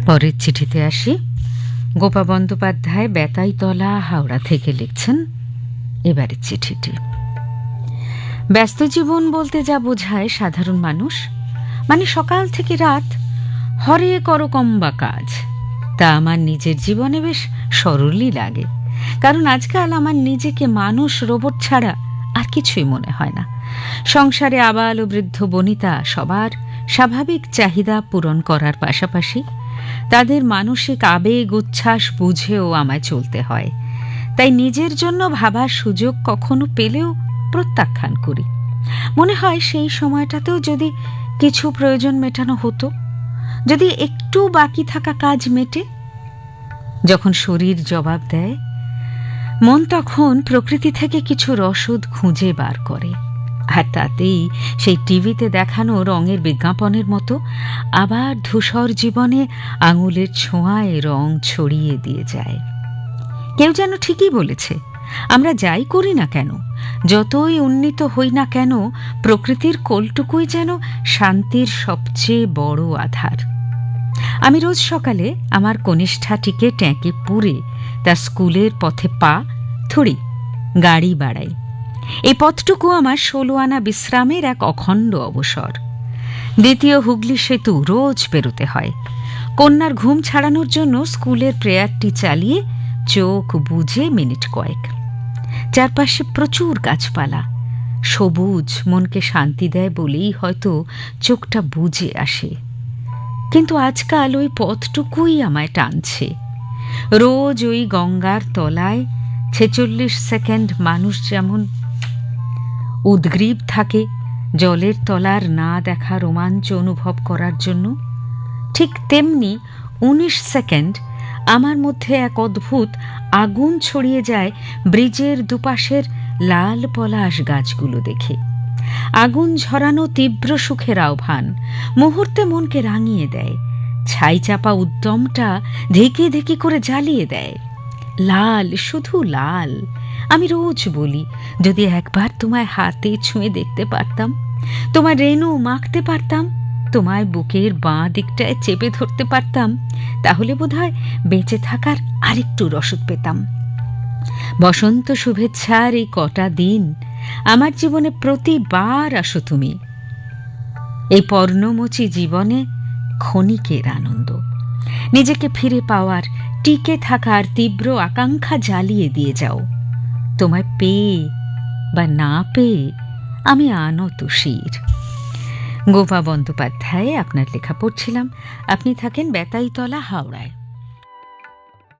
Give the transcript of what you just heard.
পরের চিঠিতে আসি। গোপা বন্দ্যোপাধ্যায়, বেতাইতলা, হাওড়া থেকে লিখছেন এবারের চিঠিটি। ব্যস্ত জীবন বলতে যা বোঝায় সাধারণ মানুষ, মানে সকাল থেকে রাত হরে করকম্বা কাজ, তা আমার নিজের জীবনে বেশ সরলই লাগে। কারণ আজকাল আমার নিজেকে মানুষ, রোবট ছাড়া আর কিছুই মনে হয় না। সংসারে আবাল ও বৃদ্ধ বনিতা সবার স্বাভাবিক চাহিদা পূরণ করার পাশাপাশি তাদের মানসিক আবেগ উচ্ছ্বাস বুঝেও আমায় চলতে হয়। তাই নিজের জন্য ভাবার সুযোগ কখনো পেলেও প্রত্যাখ্যান করি। মনে হয় সেই সময়টাতেও যদি কিছু প্রয়োজন মেটানো হতো, যদি একটু বাকি থাকা কাজ মেটে। যখন শরীর জবাব দেয়, মন তখন প্রকৃতি থেকে কিছু রসদ খুঁজে বার করে, আর তাতেই সেই টিভিতে দেখানো রঙের বিজ্ঞাপনের মতো আবার ধূসর জীবনে আঙুলের ছোঁয়ায় রং ছড়িয়ে দিয়ে যায়। কেউ যেন ঠিকই বলেছে, আমরা যাই করি না কেন, যতই উন্নীত হই না কেন, প্রকৃতির কোলটুকুই যেন শান্তির সবচেয়ে বড় আধার। আমি রোজ সকালে আমার কনিষ্ঠাটিকে ট্যাঁকে পুরে তার স্কুলের পথে পা থুড়ি গাড়ি বাড়াই। এই পথটুকু আমার 16 আনা বিশ্রামের এক অখণ্ড অবসর। দ্বিতীয় হুগলি সেতু রোজ পেরোতে হয়। কন্যার ঘুম ছাড়ানোর জন্য স্কুলের প্রেয়ারটি চালিয়ে চোখ বুজে মিনিট কয়েক। চারপাশে প্রচুর গাছপালা, সবুজ মনকে শান্তি দেয় বলেই হয়তো চোখটা বুজে আসে। কিন্তু আজকাল ওই পথটুকুই আমায় টানছে। রোজ ওই গঙ্গার তলায় 46 সেকেন্ড মানুষ যেমন উদ্গ্রীব থাকে জলের তলার না দেখা রোমাঞ্চ অনুভব করার জন্য, ঠিক তেমনি 19 সেকেন্ড আমার মধ্যে এক অদ্ভুত আগুন ছড়িয়ে যায় ব্রিজের দুপাশের লাল পলাশ গাছগুলো দেখে। আগুন ঝরানো তীব্র সুখের আহ্বান মুহূর্তে মনকে রাঙিয়ে দেয়। ছাই চাপা উদ্যমটা ধিকি ধিকি করে জ্বালিয়ে দেয়। লাল, শুধু লাল। আমি রোজ বলি, যদি একবার তোমায় হাতে ছুঁয়ে দেখতে পারতাম, তোমার রেণু মাখতে পারতাম, তোমায় বুকের বাঁ দিকটায় চেপে ধরতে পারতাম, তাহলে বোধহয় বেঁচে থাকার আরেকটু রসদ পেতাম। বসন্ত শুভেচ্ছার এই কটা দিন আমার জীবনে প্রতিবার আসো তুমি। এই পর্ণমোচী জীবনে ক্ষণিকের আনন্দ, নিজেকে ফিরে পাওয়ার, টিকে থাকার তীব্র আকাঙ্ক্ষা জ্বালিয়ে দিয়ে যাও। তোমায় পেয়ে বা না পেয়ে আমি আনতশির। গোপা বন্দ্যোপাধ্যায় আপনার লেখা পড়ছিলাম। আপনি থাকেন বেতাইতলা, হাওড়ায়।